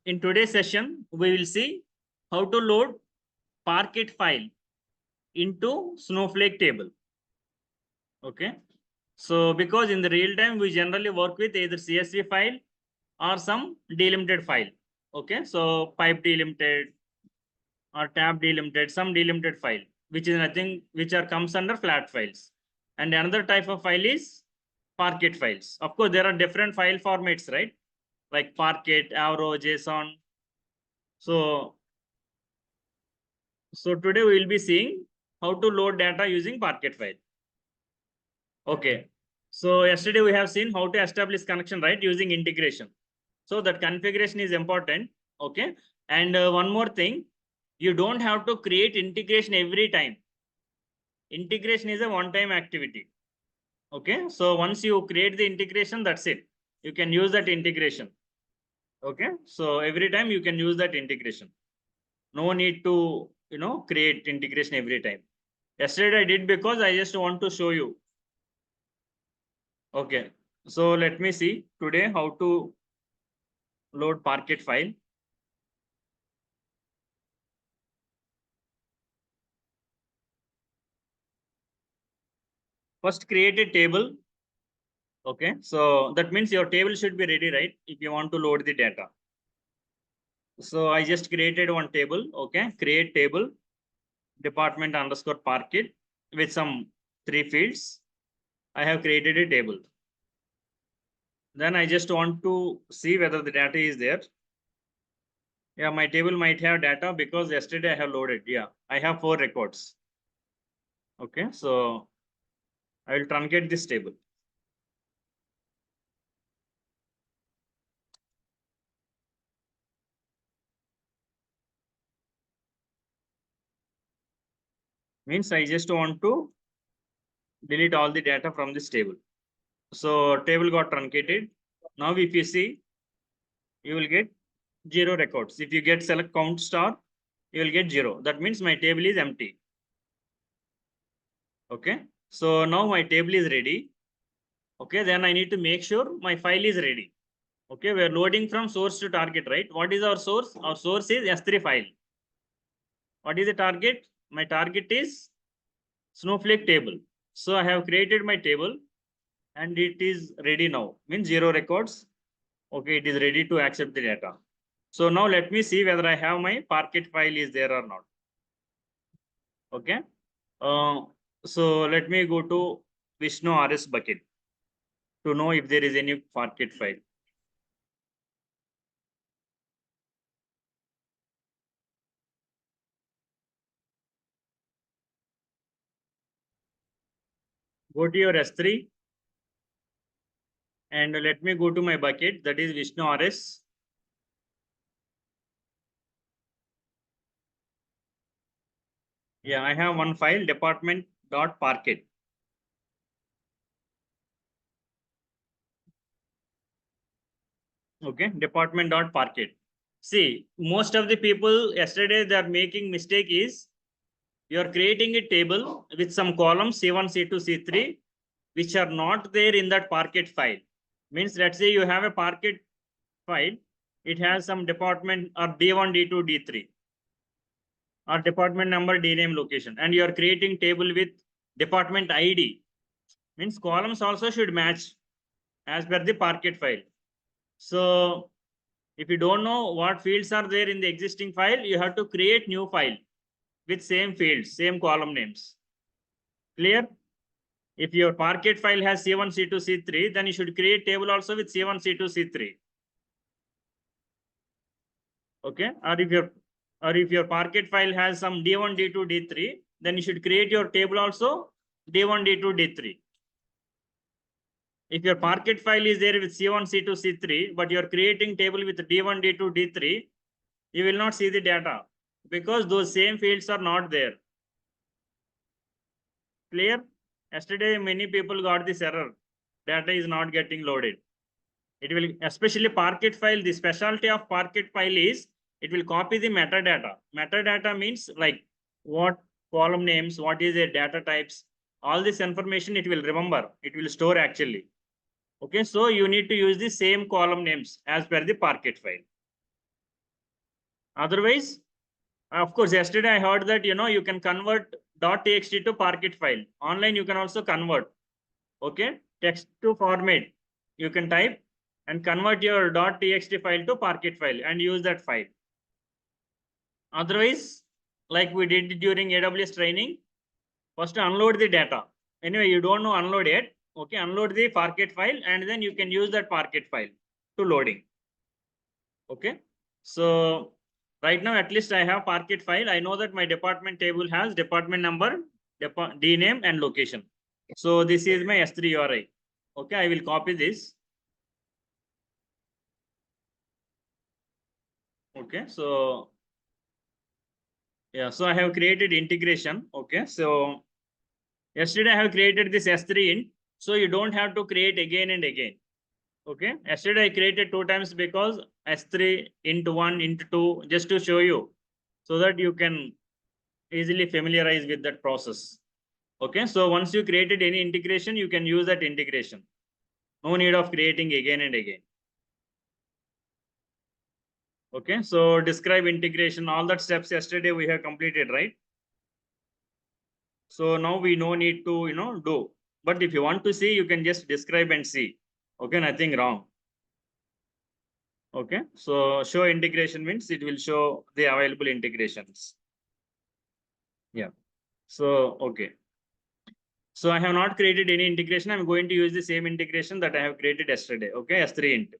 in today's session, we will see how to load Parquet file into Snowflake table. Okay. So because in the real time, we generally work with either CSV file or some delimited file. Okay. So pipe delimited or tab delimited, some delimited file, which is nothing, which are comes under flat files. And another type of file is Parquet files. Of course, there are different file formats, right? Like Parquet, Avro, JSON. So today we will be seeing how to load data using Parquet file. Okay. So yesterday we have seen how to establish connection, right? Using integration. So that configuration is important. Okay. And one more thing, you don't have to create integration every time. Integration is a one-time activity. Okay. So once you create the integration, that's it. You can use that integration. Okay. So every time you can use that integration. No need to, create integration every time. Yesterday I did because I just want to show you. Okay. So let me see today how to load Parquet file. First, create a table. Okay. So that means your table should be ready, right? If you want to load the data. So I just created one table. Okay. Create table, department underscore Parquet with some 3 fields. I have created a table. Then I just want to see whether the data is there. Yeah, my table might have data because yesterday I have loaded. Yeah, I have 4 records. Okay. So I will truncate this table. Means I just want to delete all the data from this table. So table got truncated. Now if you see, you will get 0 records. If you get select count star, you will get 0. That means my table is empty. Okay. So now my table is ready. Okay. Then I need to make sure my file is ready. Okay. We are loading from source to target, right? What is our source? Our source is S3 file. What is the target? My target is Snowflake table. So I have created my table and it is ready now. Means 0 records. Okay, it is ready to accept the data. So now let me see whether I have my Parquet file is there or not. Okay. So let me go to Vishnu RS bucket to know if there is any Parquet file. Go to your S3 and let me go to my bucket, that is Vishnu RS. Yeah, I have one file, department.parquet. Okay, department.parquet. See, most of the people yesterday they are making mistake is you are creating a table with some columns C1, C2, C3, which are not there in that Parquet file. Means let's say you have a Parquet file, it has some department or D1, D2, D3 or department number, DNAME, location, and you are creating table with department ID. Means columns also should match as per the Parquet file. So if you don't know what fields are there in the existing file, you have to create new file with same fields, same column names. Clear? If your Parquet file has C1, C2, C3, then you should create table also with C1, C2, C3. Okay. Or if your Parquet file has some D1, D2, D3, then you should create your table also D1, D2, D3. If your Parquet file is there with C1, C2, C3, but you're creating table with D1, D2, D3, you will not see the data because those same fields are not there. Clear? Yesterday, many people got this error. Data is not getting loaded. It will, especially Parquet file, the specialty of Parquet file is it will copy the metadata. Metadata means like what column names, what is the data types, all this information it will remember, it will store actually. Okay, so you need to use the same column names as per the Parquet file. Otherwise, of course, yesterday I heard that, you can convert .txt to Parquet file. Online, you can also convert. Okay, text to format. You can type and convert your .txt file to Parquet file and use that file. Otherwise, like we did during AWS training, first unload the data. Anyway, you don't know unload yet. Okay, unload the Parquet file and then you can use that Parquet file to loading. Okay, so right now, at least I have Parquet file. I know that my department table has department number, D name and location. So this is my S3 URI. Okay, I will copy this. Okay, so yeah, so I have created integration. Okay, so yesterday I have created this S3 int, so you don't have to create again and again. Okay, yesterday I created 2 times because S3 into 1 into 2 just to show you so that you can easily familiarize with that process. Okay, so once you created any integration, you can use that integration. No need of creating again and again. Okay, so describe integration, all that steps yesterday we have completed, right? So now we no need to, do. But if you want to see, you can just describe and see. Okay, nothing wrong. Okay, so show integration means it will show the available integrations. Yeah, so, okay. So I have not created any integration. I'm going to use the same integration that I have created yesterday. Okay, S3 int.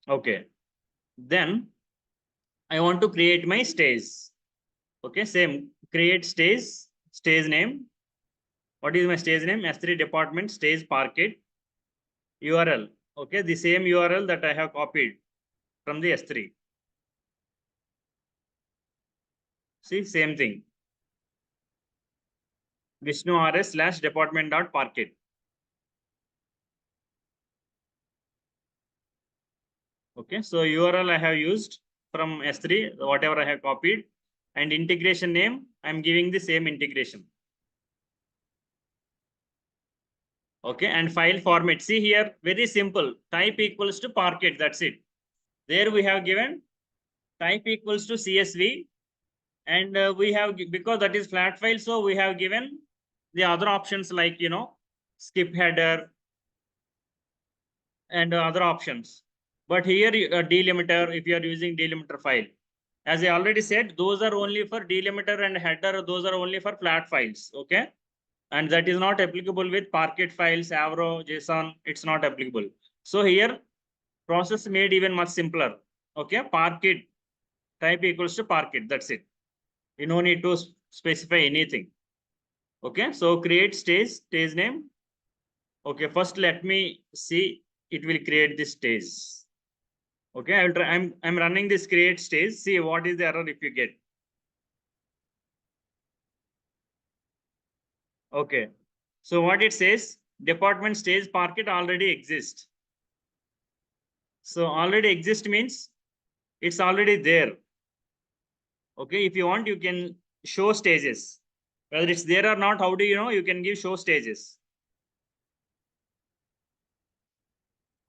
Okay, then I want to create my stage. Okay, same, create stage name. What is my stage name? S3 department stage Parquet URL. Okay, the same URL that I have copied from the S3. See, same thing. Vishnu RS / department.parquet. Okay, so URL I have used from S3, whatever I have copied, and integration name, I'm giving the same integration. Okay, and file format. See here, very simple. Type equals to Parquet. That's it. There we have given type equals to CSV, and we have, because that is flat file, so we have given the other options like, skip header and other options. But here, delimiter, if you are using delimiter file, as I already said, those are only for delimiter and header. Those are only for flat files. Okay, and that is not applicable with Parquet files, Avro, JSON. It's not applicable. So here, process made even much simpler. Okay, Parquet type equals to Parquet. That's it. You no need to specify anything. Okay, so create stage name. Okay, first let me see. It will create this stage. Okay, I will try. I'm running this create stage. See what is the error if you get. Okay, so what it says, department stage Parquet already exists. So already exist means it's already there. Okay, if you want, you can show stages. Whether it's there or not, how do you know? You can give show stages.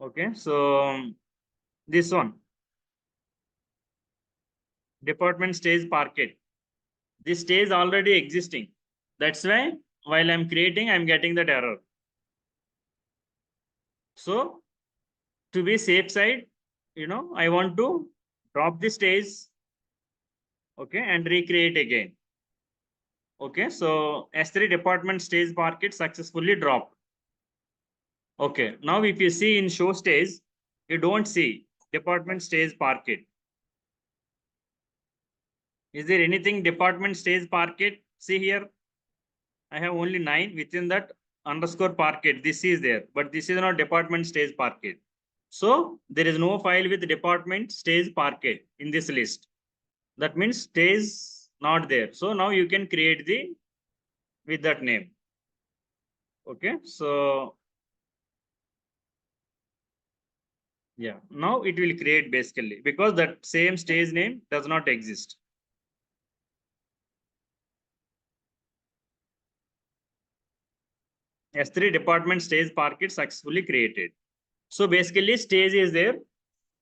Okay, so this one, department stage Parquet. This stage already existing. That's why while I'm creating, I'm getting that error. So to be safe side, I want to drop the stage. Okay, and recreate again. Okay, so S3 department stage Parquet successfully dropped. Okay, now if you see in show stage, you don't see department stage Parquet. Is there anything department stage Parquet? See here, I have only 9 within that underscore Parquet. This is there, but this is not department stage Parquet. So there is no file with department stage Parquet in this list. That means stage not there. So now you can create the with that name. Okay, so yeah, now it will create basically because that same stage name does not exist. S3 department stage Parquet successfully created. So basically stage is there,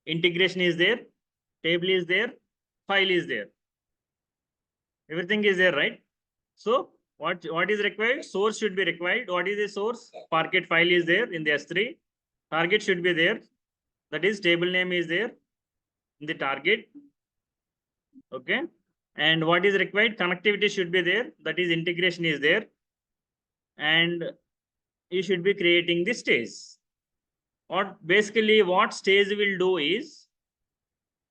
integration is there, table is there, file is there. Everything is there, right? So what is required? Source should be required. What is the source? Parquet file is there in the S3. Target should be there. That is table name is there in the target. Okay. And what is required? Connectivity should be there. That is integration is there. And you should be creating the stage. What stage will do is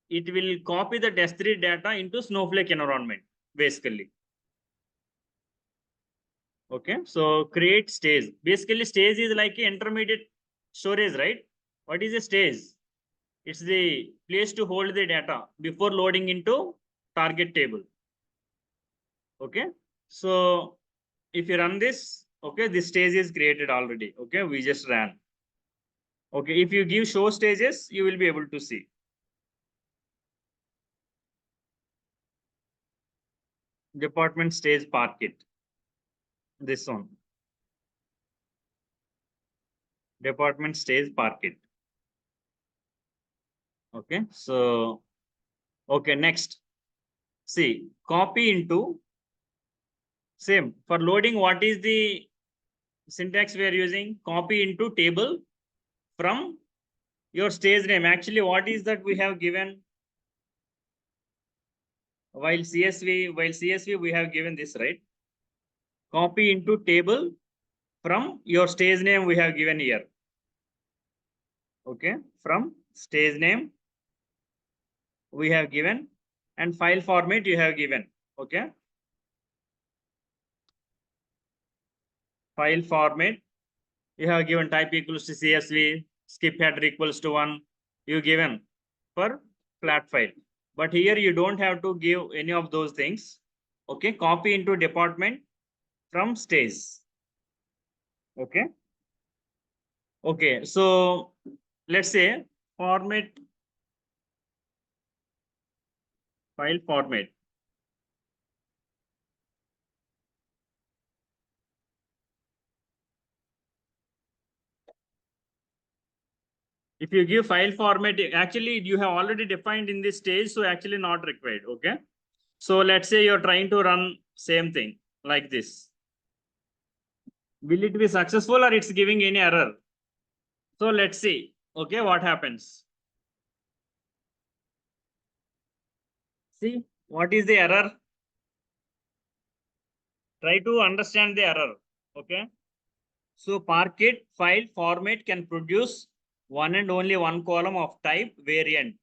it will copy the S3 data into Snowflake environment, basically. Okay, so create stage. Basically, stage is like an intermediate storage, right? What is a stage? It's the place to hold the data before loading into target table. Okay, so if you run this, okay, this stage is created already. Okay, we just ran. Okay, if you give show stages, you will be able to see. Department stage Parquet. This one. Department stage Parquet. Okay, so, okay, next. See, copy into, same, for loading, what is the syntax we are using? Copy into table from your stage name. Actually, what is that we have given? While CSV, we have given this, right? Copy into table from your stage name we have given here. Okay, from stage name we have given, and file format you have given. Okay, file format you have given type equals to CSV, skip header equals to 1, you given for flat file. But here you don't have to give any of those things. Okay, copy into department from stage. Okay. Okay, so let's say format, file format. If you give file format, actually you have already defined in this stage, so actually not required. Okay. So let's say you're trying to run same thing like this. Will it be successful or it's giving any error? So let's see. Okay, what happens? See, what is the error? Try to understand the error. Okay. So Parquet file format can produce one and only one column of type variant,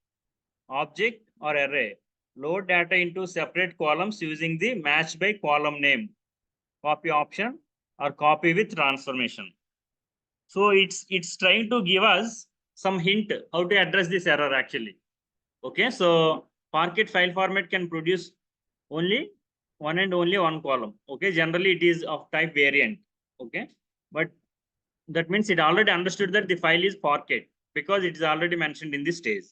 object or array. Load data into separate columns using the match by column name, copy option, or copy with transformation. So it's trying to give us some hint how to address this error actually. Okay, so Parquet file format can produce only one and only one column. Okay, generally it is of type variant. Okay, but that means it already understood that the file is Parquet because it is already mentioned in this stage.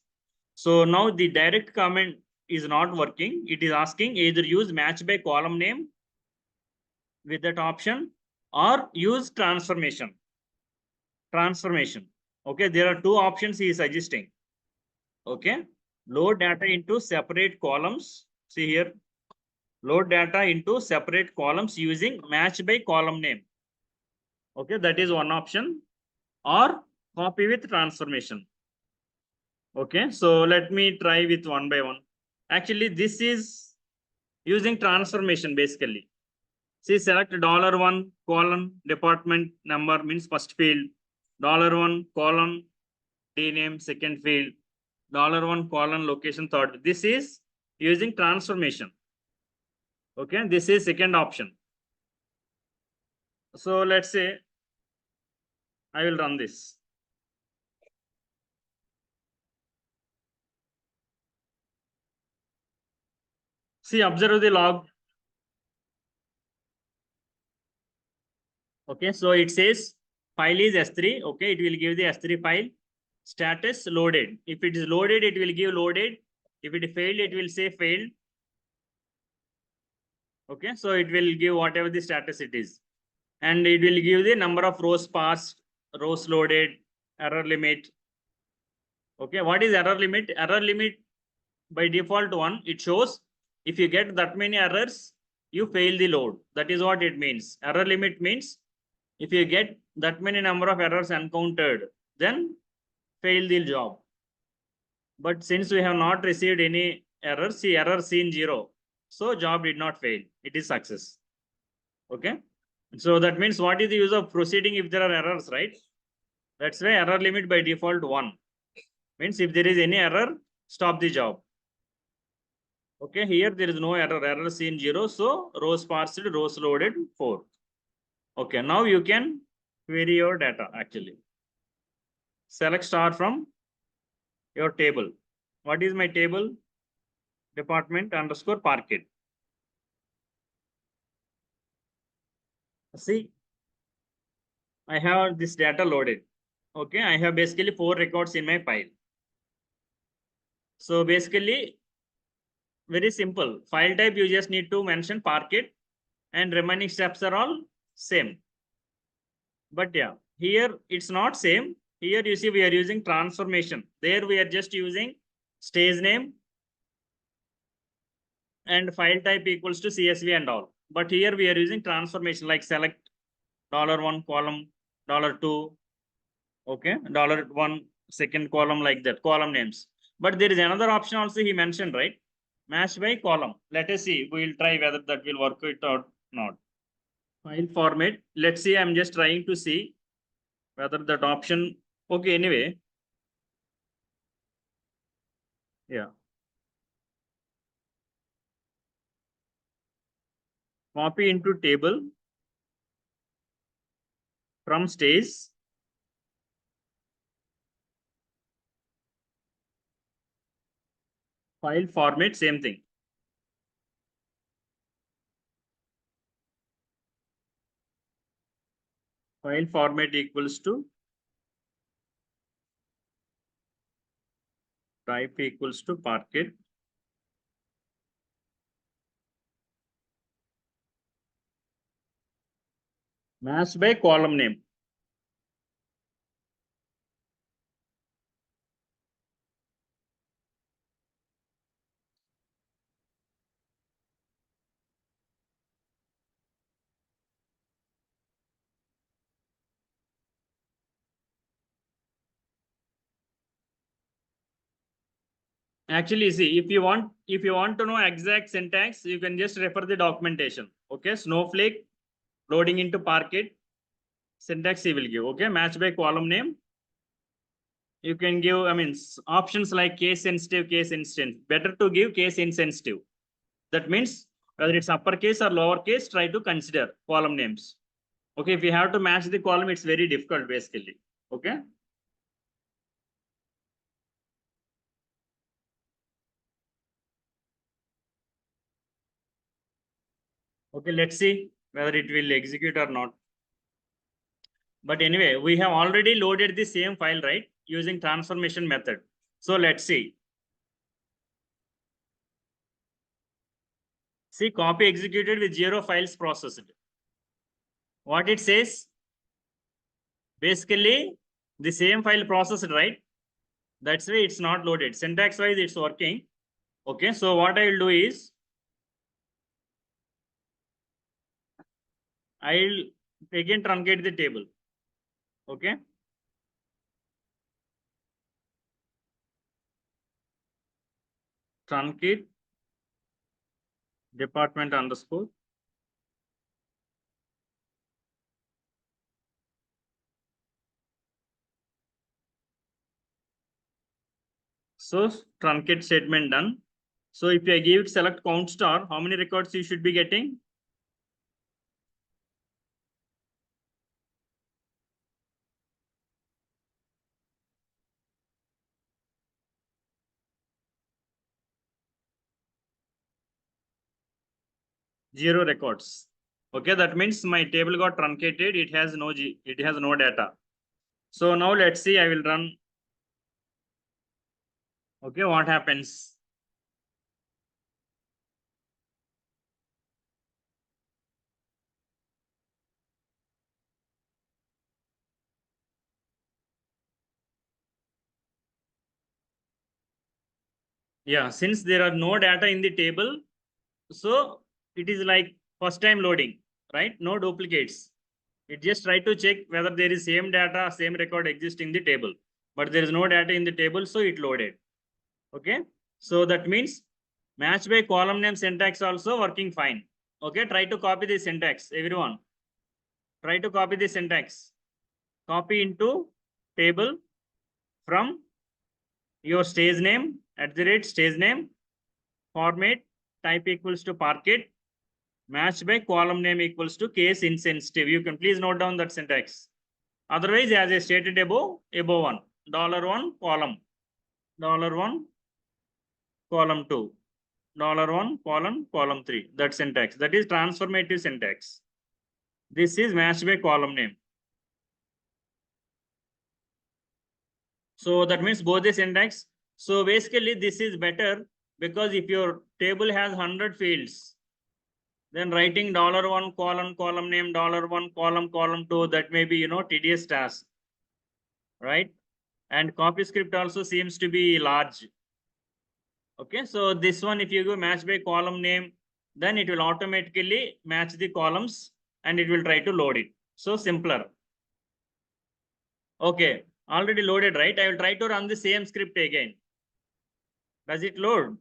So now the direct comment is not working. It is asking either use match by column name with that option or use transformation. Okay, there are two options he is suggesting. Okay, load data into separate columns. See here, load data into separate columns using match by column name. Okay, that is one option, or copy with transformation. Okay, so let me try with one by one. Actually, this is using transformation basically. See, select $1 colon department number means first field, $1 colon D name second field, $1 colon location third. This is using transformation. Okay, this is second option. So let's say I will run this. See, observe the log. Okay, so it says file is S3. Okay, it will give the S3 file. Status loaded. If it is loaded, it will give loaded. If it failed, it will say failed. Okay, so it will give whatever the status it is. And it will give the number of rows passed, rows loaded, error limit. Okay, what is error limit? Error limit by default 1, it shows if you get that many errors, you fail the load. That is what it means. Error limit means if you get that many number of errors encountered, then fail the job. But since we have not received any errors, see error seen 0. So job did not fail. It is success. Okay. So that means what is the use of proceeding if there are errors, right? That's why error limit by default 1. Means if there is any error, stop the job. Okay, here there is no error. Error seen 0. So rows parsed, rows loaded 4. Okay, now you can query your data actually. Select star from your table. What is my table? Department underscore Parquet. See, I have this data loaded. Okay, I have basically 4 records in my file. So basically, very simple. File type, you just need to mention Parquet and remaining steps are all same. But yeah, here it's not same. Here you see we are using transformation. There we are just using stage name and file type equals to CSV and all. But here we are using transformation like select $1 column, $2, okay, $1 second column like that, column names. But there is another option also he mentioned, right? Match by column. Let us see. We will try whether that will work it or not. File format. Let's see. I'm just trying to see whether that option. Okay, anyway. Yeah. Copy into table from stage. File format, same thing. File format equals to type equals to Parquet. Match by column name. Actually, see, if you want to know exact syntax, you can just refer the documentation. Okay, Snowflake loading into Parquet, syntax he will give. Okay, match by column name. You can give, I mean, options like case sensitive, case insensitive. Better to give case insensitive. That means whether it's uppercase or lowercase, try to consider column names. Okay, if you have to match the column, it's very difficult basically. Okay. Okay, let's see whether it will execute or not. But anyway, we have already loaded the same file, right? Using transformation method. So let's see. See, copy executed with 0 files processed. What it says? Basically, the same file processed, right? That's why it's not loaded. Syntax wise, it's working. Okay, so what I will do is, I'll again truncate the table. Okay. Truncate department underscore. So truncate statement done. So if I give it select count star, how many records you should be getting? Zero records. Okay, that means my table got truncated. It has no data. So now let's see. I will run. Okay, what happens? Yeah, since there are no data in the table, so it is like first time loading, right? No duplicates. It just try to check whether there is same data, same record exist in the table, but there is no data in the table, so it loaded. Okay, so that means match by column name syntax also working fine. Okay, try to copy the syntax, everyone. Try to copy the syntax. Copy into table from your stage name @stage name, format type equals to Parquet, match by column name equals to case insensitive. You can please note down that syntax. Otherwise, as I stated above one, $1 column, $1 column 2, $1 column 3. That syntax. That is transformative syntax. This is matched by column name. So that means both the syntax. So basically, this is better because if your table has 100 fields, then writing $1 column name, $1 column 2, that may be tedious task, right? And copy script also seems to be large. Okay, so this one, if you go match by column name, then it will automatically match the columns and it will try to load it. So simpler. Okay, already loaded, right? I will try to run the same script again. Does it load?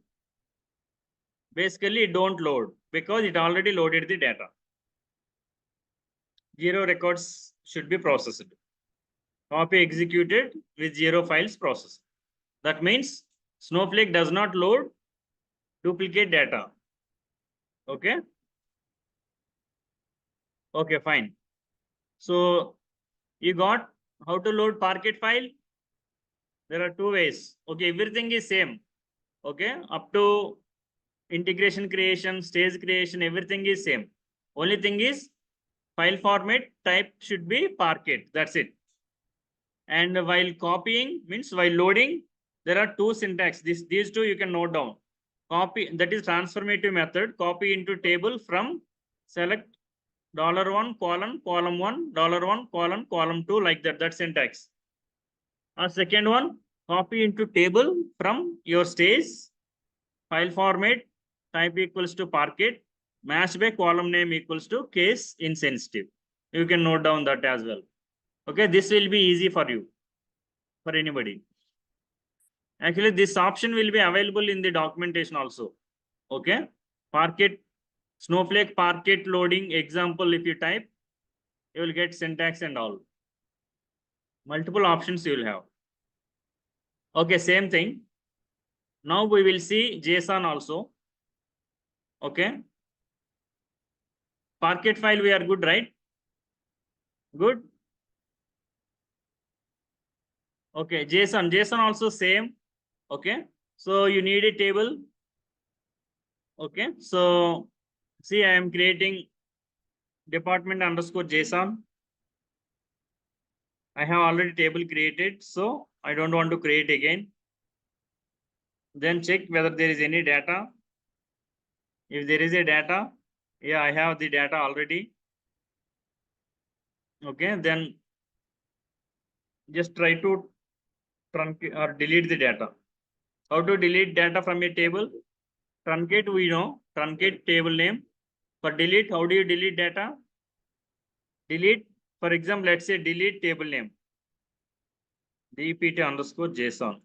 Basically, it don't load because it already loaded the data. 0 records should be processed. Copy executed with 0 files processed. That means Snowflake does not load duplicate data. Okay. Okay, fine. So you got how to load Parquet file? There are 2 ways. Okay, everything is same. Okay, up to integration creation, stage creation, everything is same. Only thing is file format type should be Parquet. That's it. And while copying means while loading, there are 2 syntax. These 2 you can note down. Copy, that is transformative method. Copy into table from select $1 column 1, $1 column 2, like that. That's syntax. Second one, copy into table from your stage, file format type equals to Parquet, match by column name equals to case insensitive. You can note down that as well. Okay, this will be easy for you, for anybody. Actually, this option will be available in the documentation also. Okay, Parquet, Snowflake Parquet loading example, if you type, you will get syntax and all. Multiple options you will have. Okay, same thing. Now we will see JSON also. Okay. Parquet file, we are good, right? Good. Okay, JSON also same. Okay. So you need a table. Okay. So see, I am creating department underscore JSON. I have already table created, so I don't want to create again. Then check whether there is any data. If there is a data, yeah, I have the data already. Okay, then just try to truncate or delete the data. How to delete data from a table? Truncate, we know, truncate table name. For delete, how do you delete data? Delete, for example, let's say delete table name. dpt underscore JSON.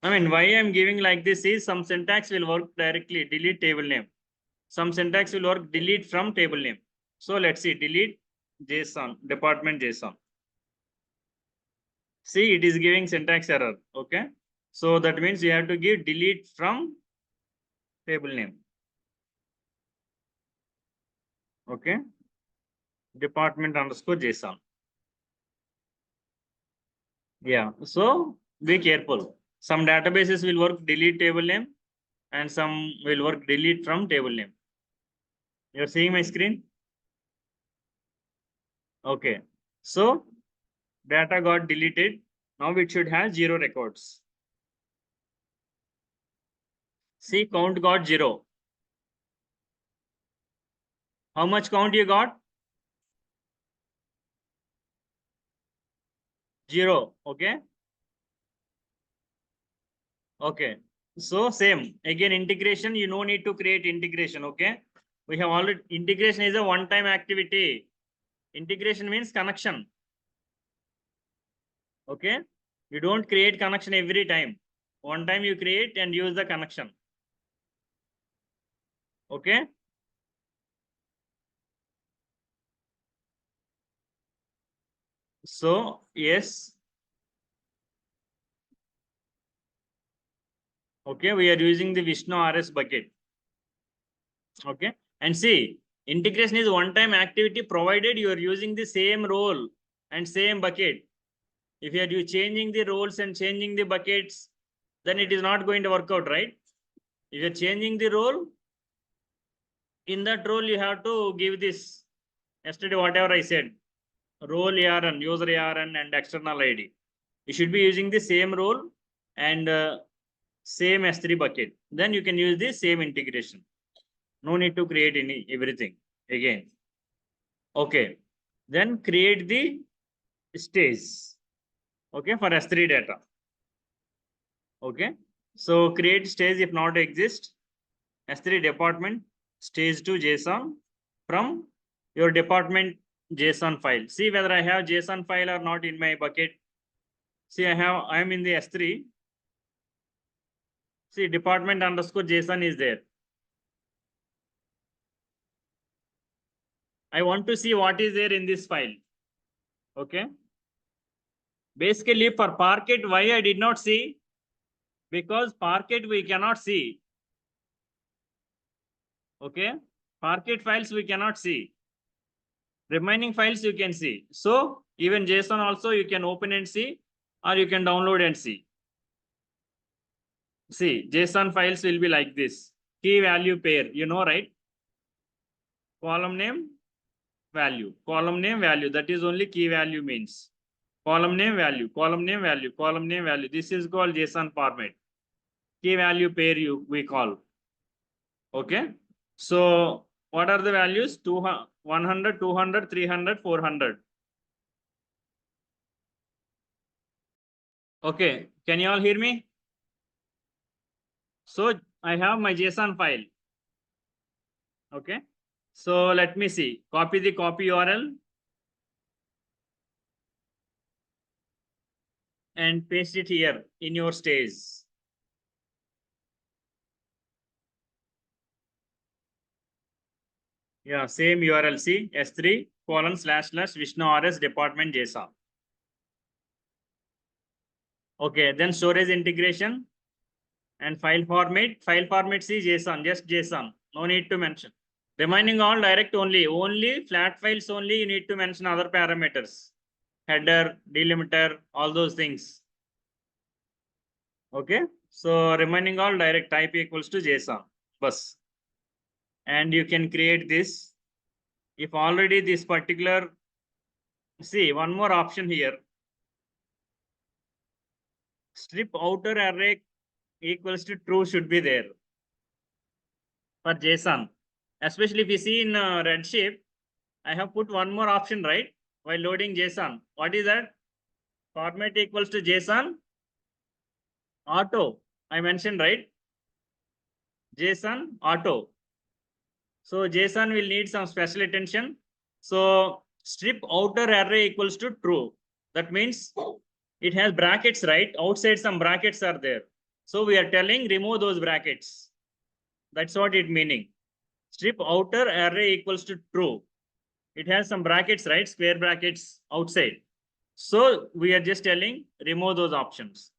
I mean, why I'm giving like this is some syntax will work directly, delete table name. Some syntax will work delete from table name. So let's see, delete JSON, department JSON. See, it is giving syntax error. Okay. So that means you have to give delete from table name. Okay. Department underscore JSON. Yeah. So be careful. Some databases will work delete table name and some will work delete from table name. You're seeing my screen? Okay. So data got deleted. Now it should have 0 records. See, count got 0. How much count you got? 0. Okay. Okay. So same again, integration, you no need to create integration. Okay, we have already, integration is a one-time activity. Integration means connection. Okay, you don't create connection every time. One time you create and use the connection. Okay. So yes. Okay, we are using the Vishnu RS bucket. Okay, and see, integration is one-time activity provided you are using the same role and same bucket. If you are changing the roles and changing the buckets, then it is not going to work out, right? If you're changing the role, in that role you have to give this, yesterday whatever I said, role ARN, user ARN and external ID. You should be using the same role and same S3 bucket. Then you can use the same integration. No need to create any everything again. Okay. Then create the stage. Okay, for S3 data. Okay. So create stage if not exist. S3 department stage to JSON from your department JSON file. See whether I have JSON file or not in my bucket. See, I am in the S3. See, department underscore JSON is there. I want to see what is there in this file. Okay. Basically, for Parquet, why I did not see? Because Parquet we cannot see. Okay. Parquet files we cannot see. Remaining files you can see. So even JSON also you can open and see, or you can download and see. See, JSON files will be like this. Key value pair, you know, right? Column name, value. Column name, value. That is only key value means. Column name, value. Column name, value. Column name, value. This is called JSON format. Key value pair we call. Okay. So what are the values? 100, 200, 300, 400. Okay. Can you all hear me? So I have my JSON file. Okay. So let me see. Copy the copy URL and paste it here in your stage. Yeah, same URL. See, S3:// Vishnu RS department JSON. Okay, then storage integration and file format. File format see JSON, just JSON. No need to mention. Remaining all direct only. Only flat files only you need to mention other parameters. Header, delimiter, all those things. Okay. So remaining all direct type equals to JSON. Bus. And you can create this. If already this particular, see one more option here. Strip outer array equals to true should be there for JSON. Especially if you see in Redshift, I have put one more option, right? While loading JSON. What is that? Format equals to JSON auto. I mentioned, right? JSON auto. So JSON will need some special attention. So strip outer array equals to true. That means it has brackets, right? Outside some brackets are there. So we are telling remove those brackets. That's what it meaning. Strip outer array equals to true. It has some brackets, right? Square brackets outside. So we are just telling remove those options.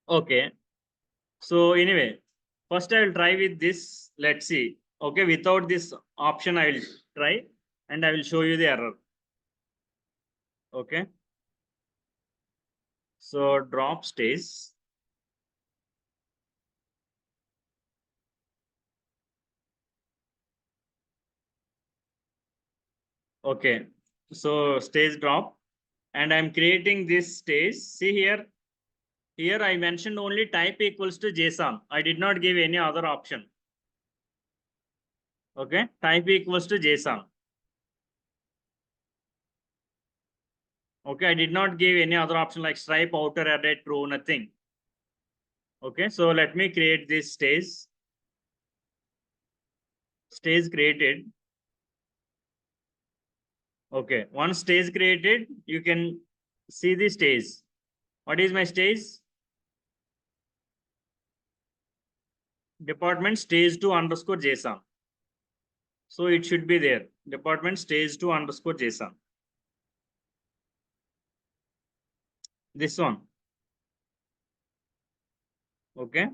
Okay. So anyway, first I will try with this. Let's see. Okay, without this option, I will try and I will show you the error. Okay. So drop stays. Okay. So stage drop. And I'm creating this stage. See here. Here I mentioned only type equals to JSON. I did not give any other option. Okay. Type equals to JSON. Okay. I did not give any other option like stripe outer array true, nothing. Okay, so let me create this stage. Stage created. Okay, once stage created, you can see the stage. What is my stage? Department stage 2 underscore JSON. So it should be there. Department stage 2 underscore JSON. This one. Okay.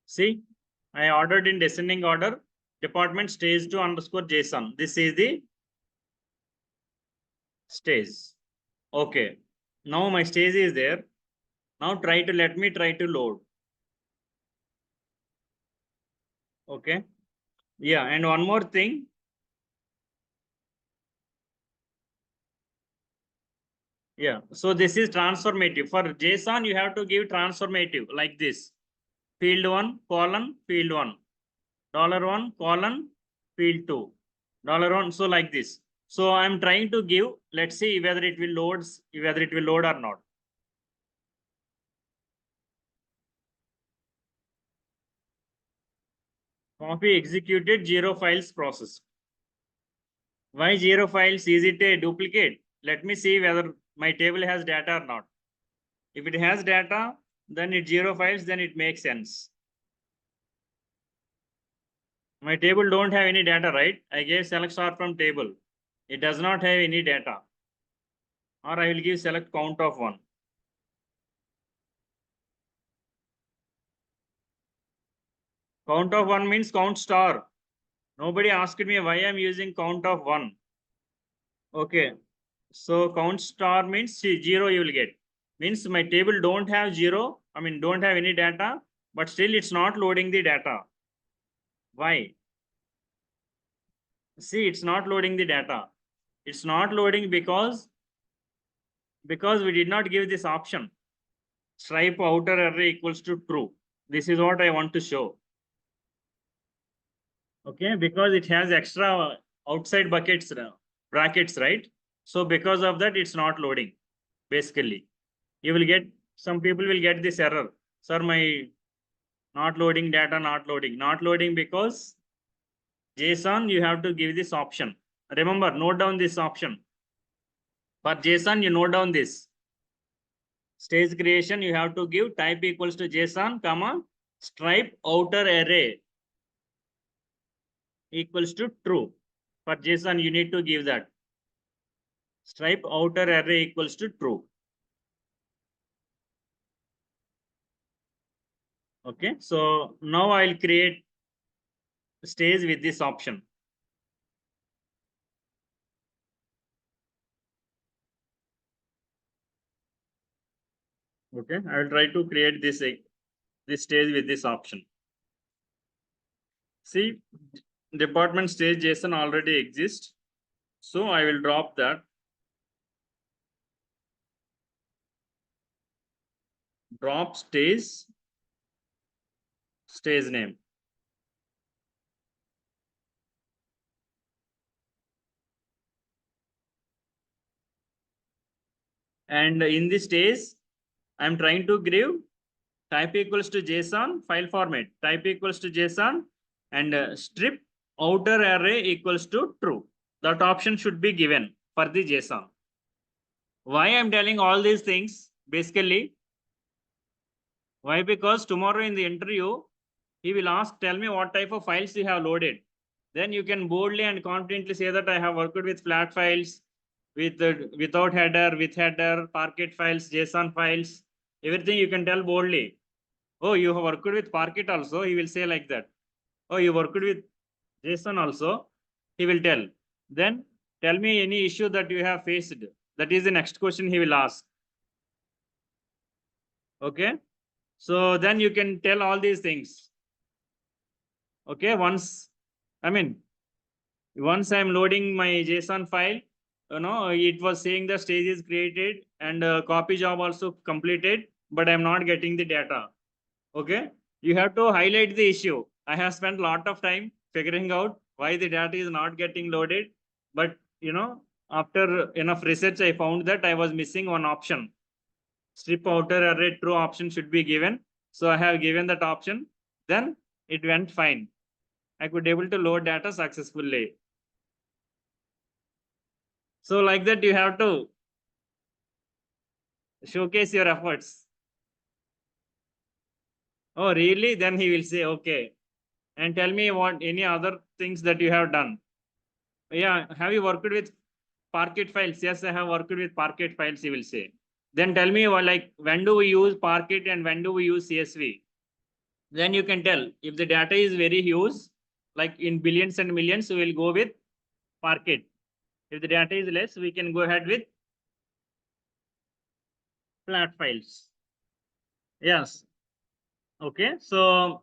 See, I ordered in descending order. Department stage 2 underscore JSON. This is the stage. Okay. Now my stage is there. Now let me try to load. Okay. Yeah, and one more thing. Yeah, so this is transformative. For JSON, you have to give transformative like this. Field 1, colon, field 1. $1, colon, field 2. $1, so like this. So I'm trying to give, let's see whether it will load or not. Copy executed, 0 files processed. Why 0 files? Is it a duplicate? Let me see whether my table has data or not. If it has data, then it's 0 files, then it makes sense. My table don't have any data, right? I gave select star from table. It does not have any data. Or I will give select count of 1. Count of 1 means count star. Nobody asked me why I'm using count of 1. Okay. So count star means 0 you will get. Means my table don't have 0. I mean, don't have any data, but still it's not loading the data. Why? See, it's not loading the data. It's not loading because we did not give this option. Stripe outer array equals to true. This is what I want to show. Okay, because it has extra outside buckets, brackets, right? So because of that, it's not loading. Basically, you will get, some people will get this error. Sir, my not loading data, not loading because JSON, you have to give this option. Remember, note down this option. For JSON, you note down this. Stage creation, you have to give type equals to JSON, comma, stripe outer array equals to true. For JSON, you need to give that. Stripe outer array equals to true. Okay, so now I'll create stage with this option. Okay, I will try to create this stage with this option. See, department stage JSON already exists. So I will drop that. Drop stage name. And in this stage, I'm trying to give type equals to JSON file format, type equals to JSON, and strip outer array equals to true. That option should be given for the JSON. Why I'm telling all these things? Basically, why? Because tomorrow in the interview, he will ask, tell me what type of files you have loaded. Then you can boldly and confidently say that I have worked with flat files, without header, with header, Parquet files, JSON files, everything you can tell boldly. Oh, you have worked with Parquet also, he will say like that. Oh, you worked with JSON also, he will tell. Then tell me any issue that you have faced. That is the next question he will ask. Okay. So then you can tell all these things. Okay. Once I'm loading my JSON file, it was saying the stage is created and copy job also completed, but I'm not getting the data. Okay. You have to highlight the issue. I have spent a lot of time figuring out why the data is not getting loaded. But after enough research, I found that I was missing one option. Strip outer array true option should be given. So I have given that option. Then it went fine. I could able to load data successfully. So like that, you have to showcase your efforts. Oh, really? Then he will say, okay. And tell me what any other things that you have done. Yeah, have you worked with Parquet files? Yes, I have worked with Parquet files, he will say. Then tell me like when do we use Parquet and when do we use CSV? Then you can tell if the data is very huge, like in billions and millions, we will go with Parquet. If the data is less, we can go ahead with flat files. Yes. Okay. So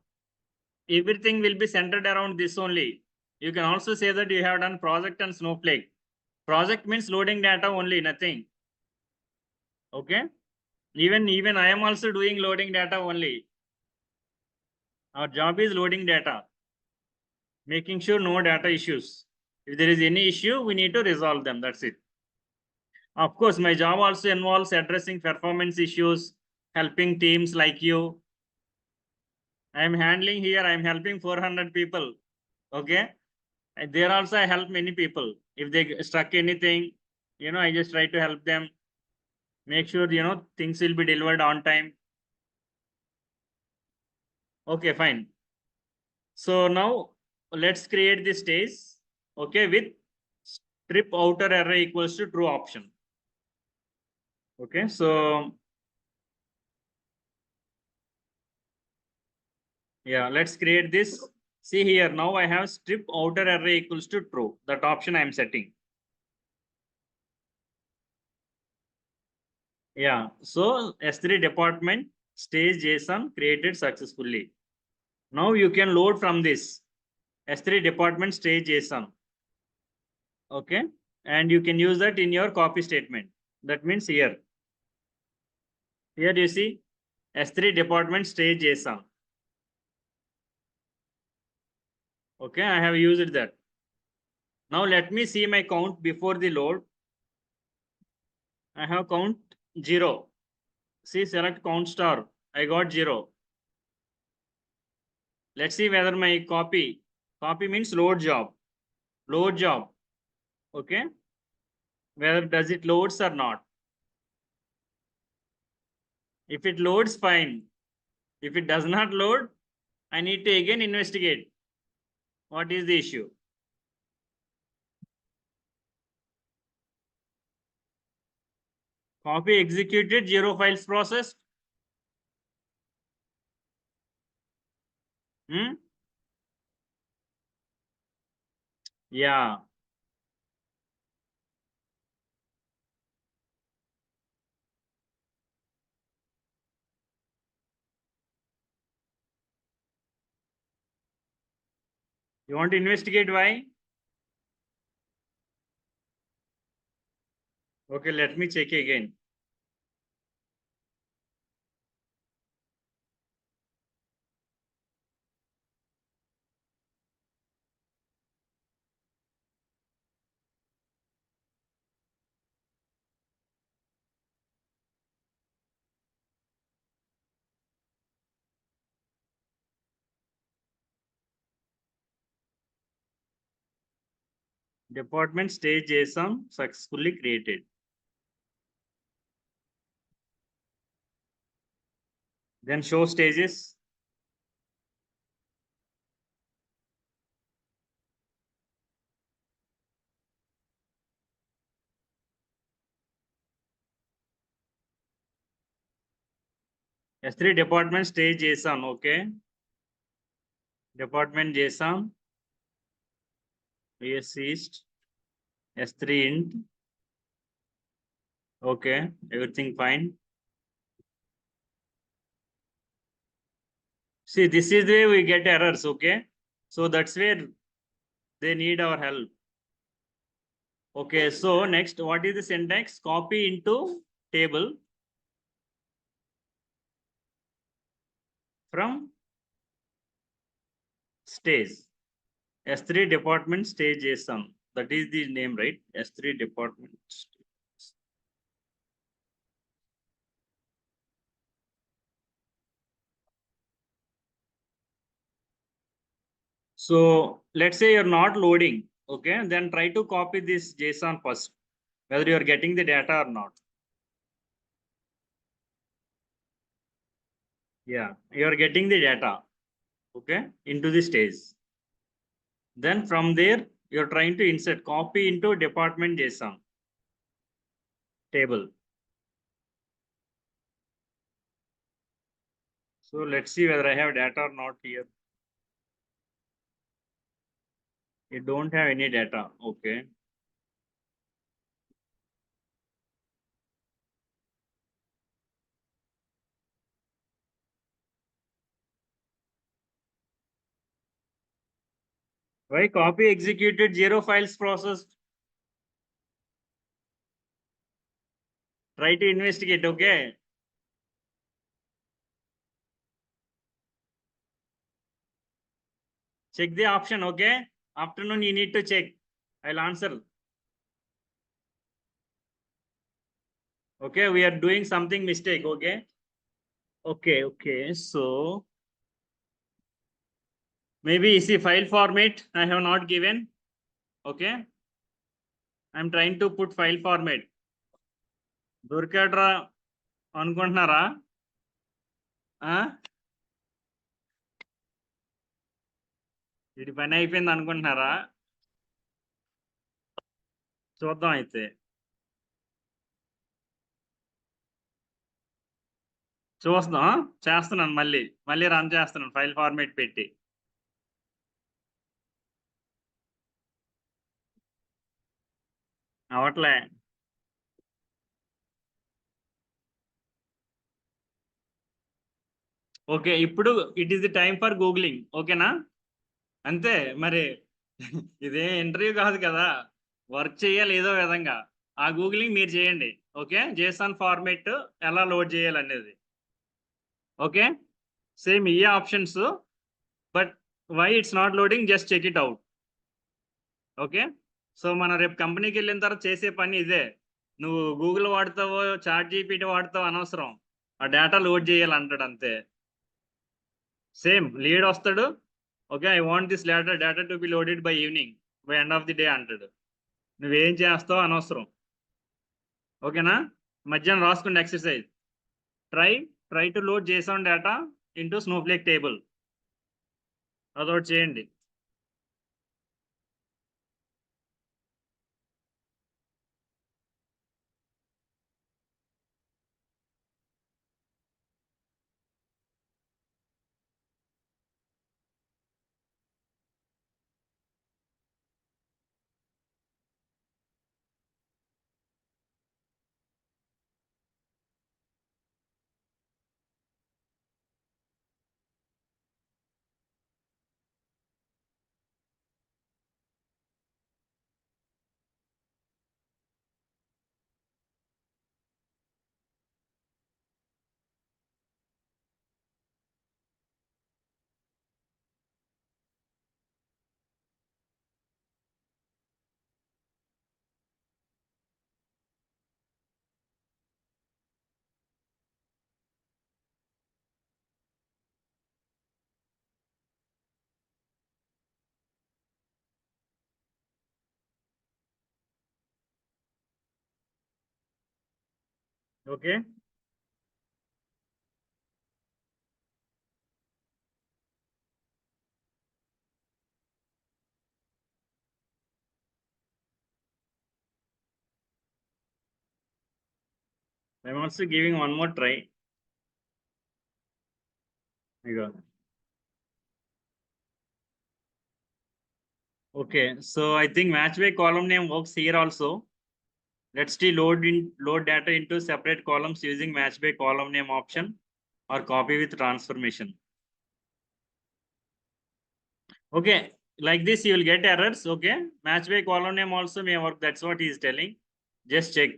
everything will be centered around this only. You can also say that you have done project and Snowflake. Project means loading data only, nothing. Okay. Even I am also doing loading data only. Our job is loading data, making sure no data issues. If there is any issue, we need to resolve them. That's it. Of course, my job also involves addressing performance issues, helping teams like you. I am handling here, I am helping 400 people. Okay. And there also I help many people. If they struck anything, I just try to help them. Make sure, things will be delivered on time. Okay, fine. So now let's create this stage, okay, with strip outer array equals to true option. Okay, so yeah, let's create this. See here, now I have strip outer array equals to true. That option I am setting. Yeah, so S3 department stage JSON created successfully. Now you can load from this S3 department stage JSON. Okay, and you can use that in your copy statement. That means here you see S3 department stage JSON. Okay, I have used that. Now let me see my count before the load. I have count 0. See, select count star. I got 0. Let's see whether my copy means load job. Load job. Okay. Whether does it loads or not. If it loads, fine. If it does not load, I need to again investigate. What is the issue? Copy executed, 0 files processed. Yeah. You want to investigate why? Okay, let me check again. Department stage JSON successfully created. Then show stages. S3 department stage JSON. Okay. Department JSON. ES East. S3 int. Okay. Everything fine. See, this is the way we get errors. Okay. So that's where they need our help. Okay. So next, what is the syntax? Copy into table from stage. S3 department stage JSON. That is the name, right? S3 department. So let's say you're not loading. Okay, then try to copy this JSON first, whether you're getting the data or not. Yeah, you're getting the data, okay, into the stage. Then from there, you're trying to insert copy into department JSON table. So let's see whether I have data or not here. You don't have any data. Okay. Why copy executed, 0 files processed? Try to investigate, okay? Check the option, okay? Afternoon, you need to check. I'll answer. Okay, we are doing something mistake, okay? Okay. So maybe see file format I have not given. Okay. I'm trying to put file format. దొరికాడ్రా అనుకుంటున్నారా? ఇది పని అయిపోయింది అనుకుంటున్నారా? చూద్దాం అయితే. చూస్తాం. చేస్తున్నాను మళ్ళీ రన్ చేస్తున్నాను ఫైల్ ఫార్మేట్ పెట్టి. అవట్లే. ఓకే, ఇప్పుడు it is the time for googling. ఓకేనా? అంతే మరి. ఇదే ఇంటర్వ్యూ కాదు కదా, వర్క్ చేయాలి ఏదో విధంగా. ఆ గూగులింగ్ మీరు చేయండి. ఓకే, జేసన్ ఫార్మేట్ ఎలా లోడ్ చేయాలనేది. ఓకే, సేమ్ ఈ options, but why it's not loading, just check it out. Okay, so మనం రేపు కంపెనీకి వెళ్ళిన తర్వాత చేసే పని ఇదే. నువ్వు గూగుల్ వాడతావో చాట్ జీపీటీ వాడతావో అనవసరం, ఆ డేటా లోడ్ చేయాలంటాడు అంతే. సేమ్ లీడ్ వస్తాడు. Okay, I want this data to be loaded by evening, by end of the day అంటాడు. నువ్వేం చేస్తావు అనవసరం. ఓకేనా? మధ్యాహ్నం రాసుకోండి exercise. Try to load JSON data into Snowflake table. అదొకటి చేయండి. Okay, I'm also giving one more try. Ego. Okay, so I think match by column name works here also. Let's see load data into separate columns using match by column name option or copy with transformation. Okay, like this you will get errors. Okay, match by column name also may work. That's what he is telling. Just check.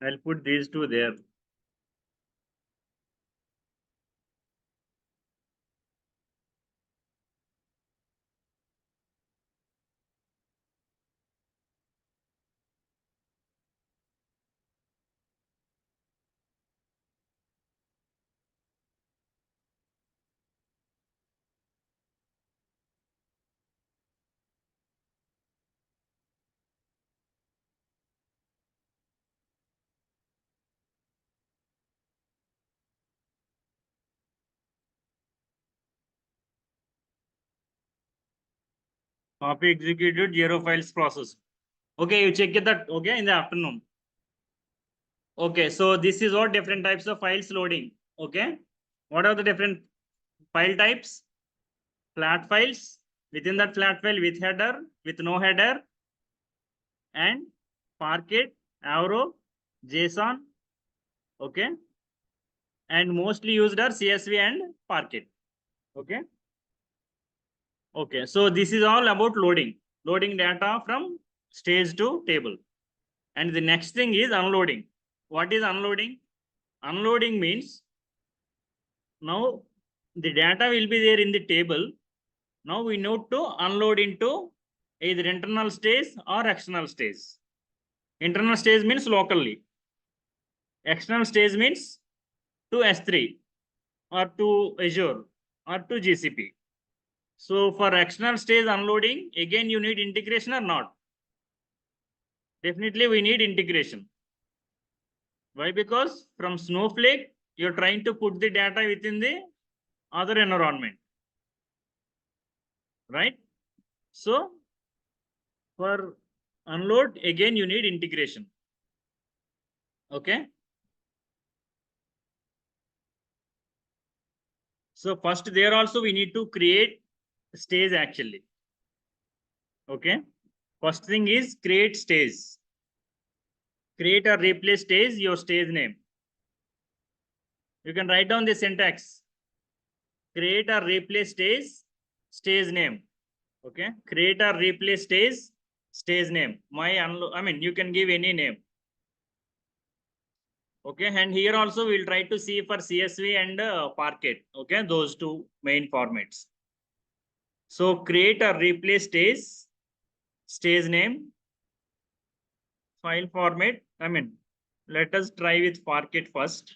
I'll put these two there. Copy executed, zero files process. Okay, you check that, okay, in the afternoon. Okay, so this is what different types of files loading. Okay, what are the different file types? Flat files, within that flat file with header, with no header, and Parquet, Avro, JSON. Okay, and mostly used are CSV and Parquet. Okay. Okay, so this is all about loading data from stage to table. And the next thing is unloading. What is unloading? Unloading means now the data will be there in the table. Now we need to unload into either internal stage or external stage. Internal stage means locally. External stage means to S3 or to Azure or to GCP. So for external stage unloading, again you need integration or not? Definitely we need integration. Why? Because from Snowflake, you're trying to put the data within the other environment, right? So for unload, again, you need integration. Okay. So first there also we need to create stage actually. Okay. First thing is create stage. Create or replace stage, your stage name. You can write down the syntax. Create or replace stage name. Okay. Create or replace stage name. I mean, you can give any name. Okay, and here also we'll try to see for CSV and Parquet. Okay, those two main formats. So create or replace stage name, file format. I mean, let us try with Parquet first.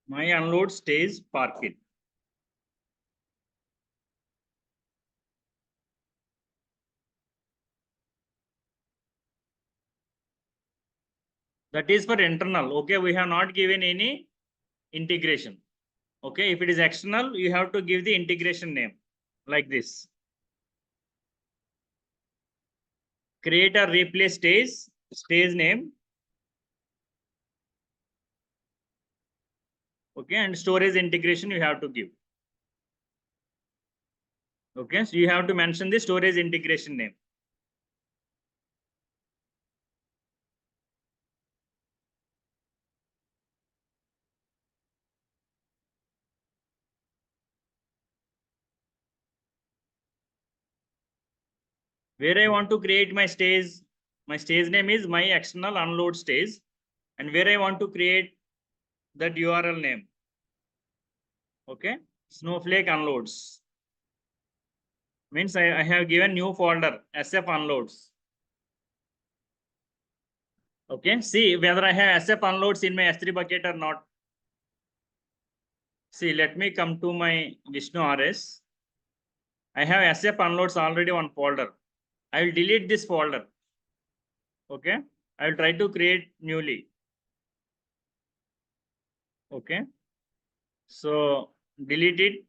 My unload stage Parquet. That is for internal. Okay, we have not given any integration. Okay, if it is external, you have to give the integration name like this. Create or replace stage name. Okay, and storage integration you have to give. Okay, so you have to mention the storage integration name. Where I want to create my stage name is my external unload stage, and where I want to create that URL name. Okay, Snowflake unloads means I have given new folder SF unloads. Okay, see whether I have SF unloads in my S3 bucket or not. See, let me come to my Vishnu RS. I have SF unloads already one folder. I will delete this folder. Okay, I will try to create newly. Okay, so delete it.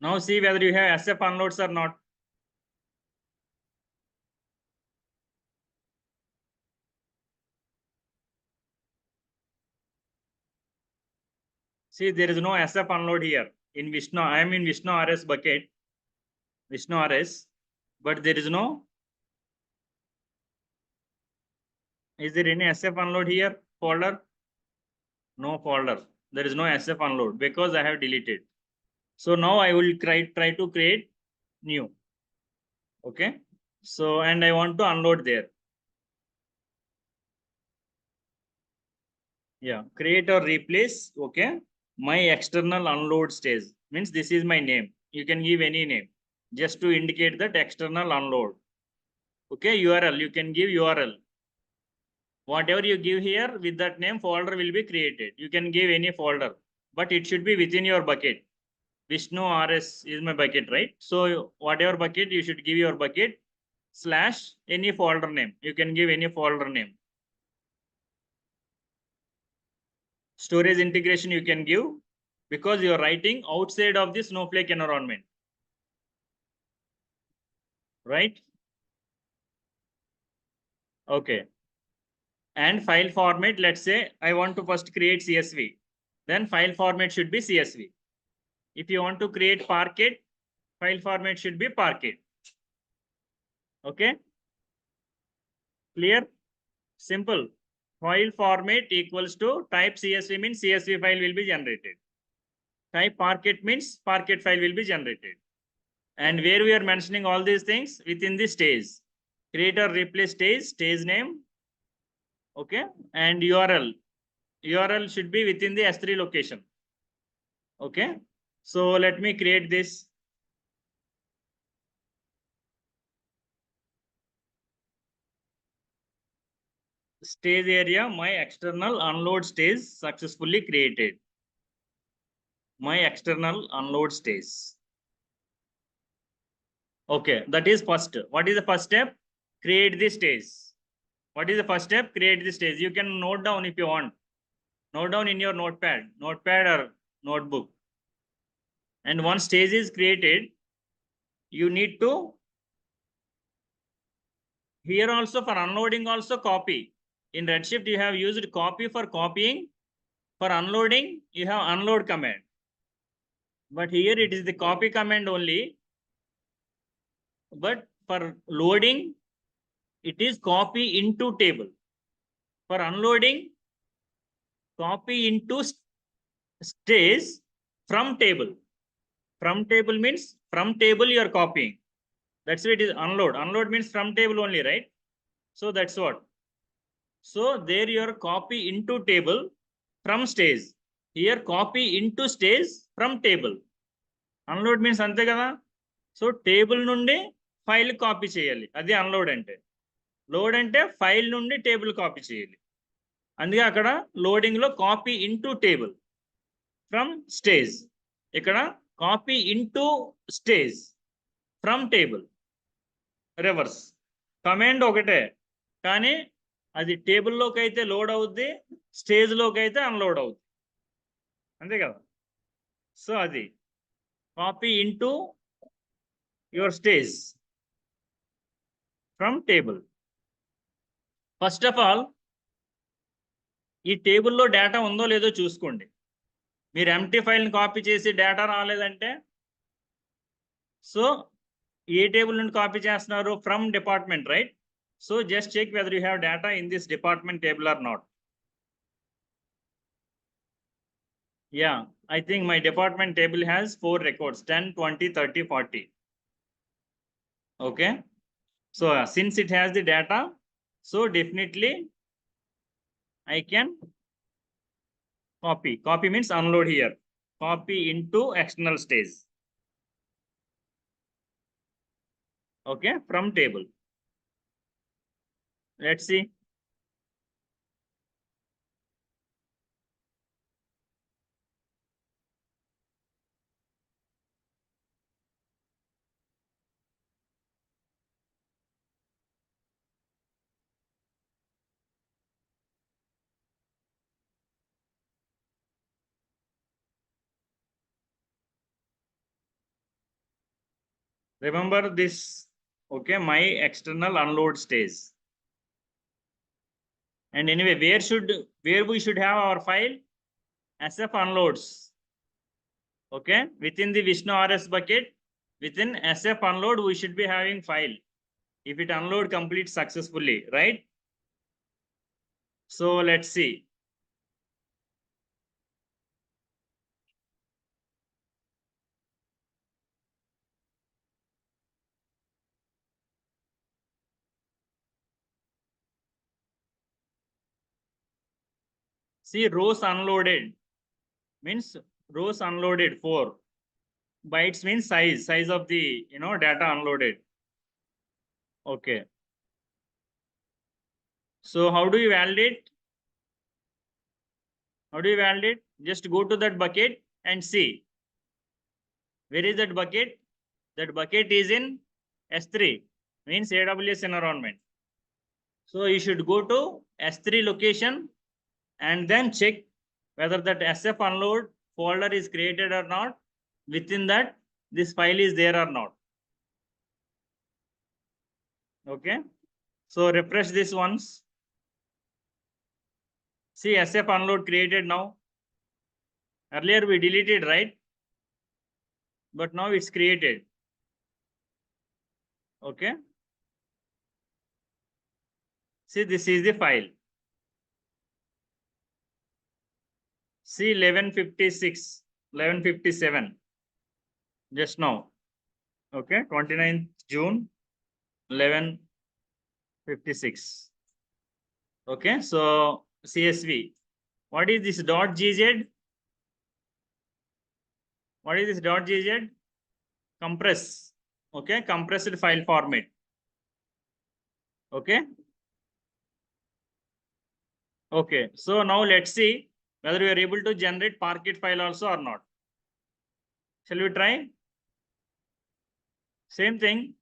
Now see whether you have SF unloads or not. See, there is no SF unload here. In Vishnu, I am in Vishnu RS bucket, Vishnu RS, but there is no. Is there any SF unload here folder? No folder. There is no SF unload because I have deleted. So now I will try to create new. Okay. So, and I want to unload there. Yeah. Create or replace. Okay. My external unload stage means this is my name. You can give any name just to indicate that external unload. Okay. URL. You can give URL. Whatever you give here with that name, folder will be created. You can give any folder, but it should be within your bucket. Vishnu RS is my bucket, right? So whatever bucket, you should give your bucket / any folder name. You can give any folder name. Storage integration you can give because you are writing outside of the Snowflake environment, right? Okay. And file format, let's say I want to first create CSV. Then file format should be CSV. If you want to create Parquet, file format should be Parquet. Okay. Clear? Simple. File format equals to type CSV means CSV file will be generated. Type Parquet means Parquet file will be generated. And where we are mentioning all these things within the stage. Create or replace stage name. Okay. And URL. URL should be within the S3 location. Okay. So let me create this. Stage area, my external unload stage successfully created. My external unload stage. Okay, that is first. What is the first step? Create the stage. What is the first step? Create the stage. You can note down if you want. Note down in your notepad or notebook. And once stage is created, you need to here also for unloading also copy. In Redshift, you have used copy for copying. For unloading, you have unload command. But here it is the copy command only. But for loading, it is copy into table. For unloading, copy into stage from table. From table means from table you are copying. That's why it is unload. Unload means from table only, right? So that's what. So there you are copy into table from stage. Here copy into stage from table. Unload means ante kada. So table nundi file copy cheyali. Adi unload ante. Load ante file nundi table copy cheyali. అందుకే అక్కడ loading లో copy into table from stage ఇక్కడ copy into stage from table reverse command ఒకటే కానీ అది టేబుల్లోకి అయితే load అవుద్ది స్టేజ్లోకి అయితే అన్లోడ్ అవుద్ది అంతే కదా సో అది copy into your stage from table first of all ఈ టేబుల్లో డేటా ఉందో లేదో చూసుకోండి మీరు ఎంటీ ఫైల్ని కాపీ చేసి డేటా రాలేదంటే సో ఏ టేబుల్ నుండి కాపీ చేస్తున్నారు from department right so just check whether you have data in this department table or not yeah I think my department table has 4 records 10 20 30 40 okay so since it has the data so definitely I can copy means unload here copy into external stage okay from table let's see remember this okay my external unload stage and anyway where we should have our file sf unloads Okay, within the Vishnu RS bucket, within SF unload, we should be having file. If it unload completes successfully, right? So let's see. See, rows unloaded means rows unloaded 4. Bytes means size of the data unloaded. Okay. So how do you validate? How do you validate? Just go to that bucket and see. Where is that bucket? That bucket is in S3, means AWS environment. So you should go to S3 location and then check whether that SF unload folder is created or not. Within that, this file is there or not. Okay. So refresh this once. See, SF unload created now. Earlier we deleted, right? But now it's created. Okay. See, this is the file. See, 1156, 1157. Just now. Okay. 29th June, 1156. Okay. So CSV. What is this .gz? What is this .gz? Compress. Okay. Compressed file format. Okay. Okay. So now let's see whether we are able to generate Parquet file also or not. Shall we try? Same thing.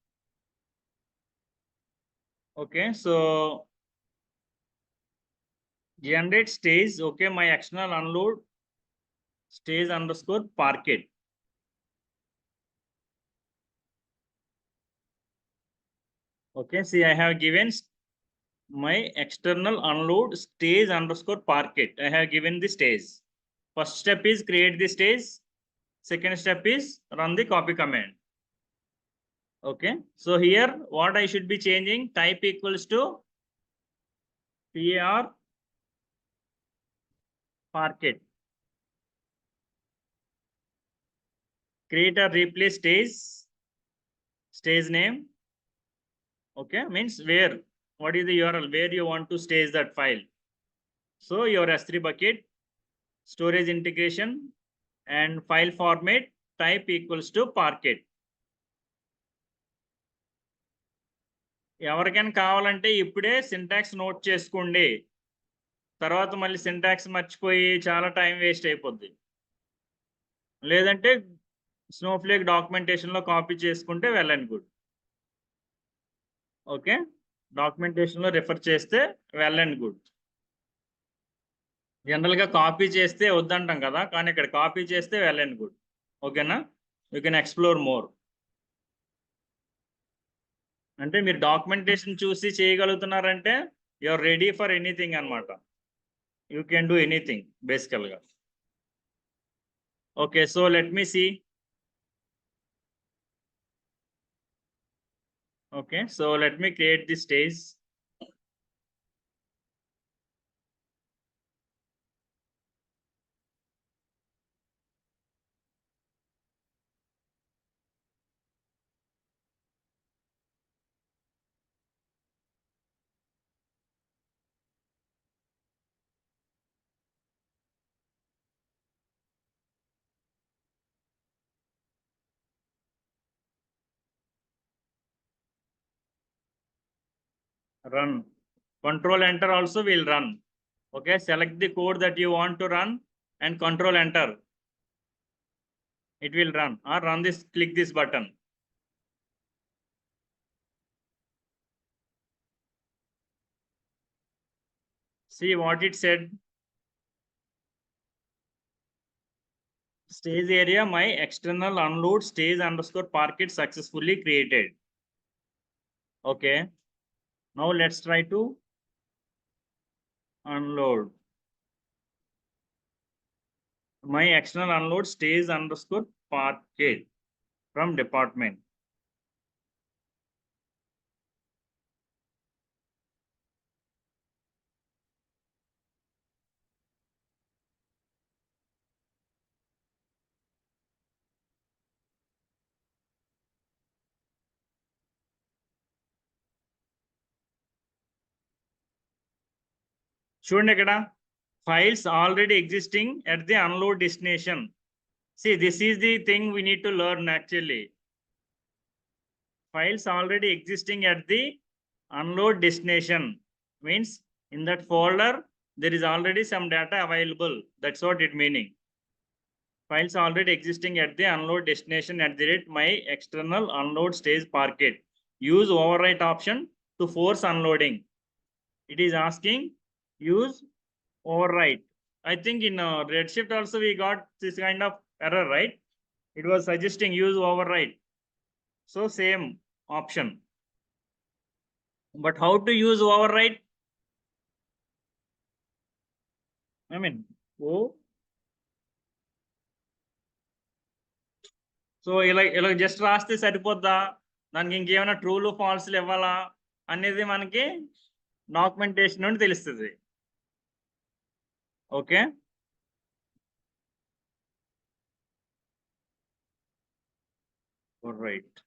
Okay. So generate stage. Okay. My external unload stage underscore Parquet. Okay. See, I have given my external unload stage underscore Parquet. I have given the stage. First step is create the stage. Second step is run the copy command. Okay. So here what I should be changing, type equals to par Parquet. Create or replace stage name. Okay. Means where, what is the URL, where you want to stage that file. So your S3 bucket, storage integration and file format type equals to Parquet. ఎవరికైనా కావాలంటే ఇప్పుడే syntax note చేసుకోండి, తర్వాత మళ్ళీ syntax మర్చిపోయి చాలా time waste అయిపోద్ది. లేదంటే స్నోఫ్లేక్ డాక్యుమెంటేషన్లో కాపీ చేసుకుంటే వెల్ అండ్ గుడ్. ఓకే, డాక్యుమెంటేషన్లో రిఫర్ చేస్తే వెల్ అండ్ గుడ్. జనరల్గా కాపీ చేస్తే వద్దంటాం కదా, కానీ ఇక్కడ కాపీ చేస్తే వెల్ అండ్ గుడ్. ఓకేనా, యూ కెన్ ఎక్స్ప్లోర్ మోర్. అంటే మీరు డాక్యుమెంటేషన్ చూసి చేయగలుగుతున్నారంటే you are ready for anything అనమాట. యూ కెన్ డూ ఎనీథింగ్ బేసికల్గా. Okay, so let me see. Okay, so let me create the stage. Run. Control enter also will run. Okay, select the code that you want to run and control enter. It will run, or run this, click this button. See what it said. Stage area, my external unload stage underscore Parquet successfully created. Okay, now let's try to unload. My external unload stays underscore Parquet from department. చూడండి ఇక్కడ files already existing at the unload destination. See, this is the thing we need to learn actually. Files already existing at the unload destination means in that folder there is already some data available. That's what it meaning. Files already existing at the unload destination at the rate my external unload stays Parquet. Use overwrite option to force unloading. It is asking use overwrite. I think in Redshift also we got this kind of error, right? It was suggesting use overwrite. So same option. But how to use overwrite? I mean, oh. So ఇలా just రాస్తే సరిపోద్దా, దానికి ఇంకేమైనా ట్రూలు ఫాల్స్లు ఇవ్వాలా అనేది మనకి documentation నుండి తెలుస్తుంది. Okay, right.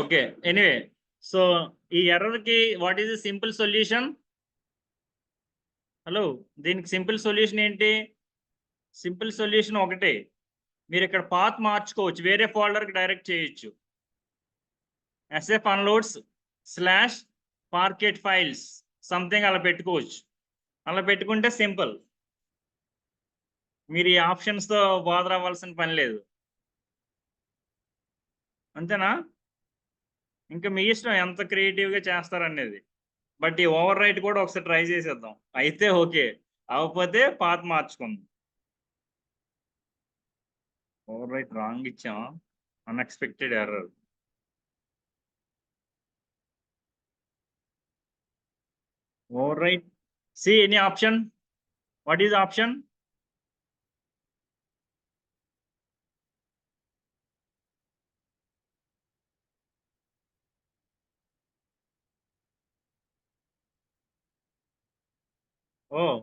Okay, anyway, so ఈ ఎర్రర్కి what is the simple solution? Hello, దీనికి సింపుల్ సొల్యూషన్ ఏంటి? సింపుల్ సొల్యూషన్ ఒకటే, మీరు ఇక్కడ పాత్ మార్చుకోవచ్చు, వేరే ఫోల్డర్కి డైరెక్ట్ చేయొచ్చు. SF unloads / Parquet files something అలా పెట్టుకోవచ్చు. అలా పెట్టుకుంటే సింపుల్, మీరు ఈ ఆప్షన్స్తో బాధర్ అవ్వాల్సిన పని లేదు. అంతేనా? ఇంకా మీ ఇష్టం ఎంత క్రియేటివ్గా చేస్తారనేది. బట్ ఈ ఓవర్ రైట్ కూడా ఒకసారి ట్రై చేసేద్దాం. అయితే ఓకే, అవ్వకపోతే పాత్ మార్చుకుందాం. ఓవర్ రైట్ రాంగ్ ఇచ్చాం, unexpected error. Overwrite. See any option? What is option? Oh,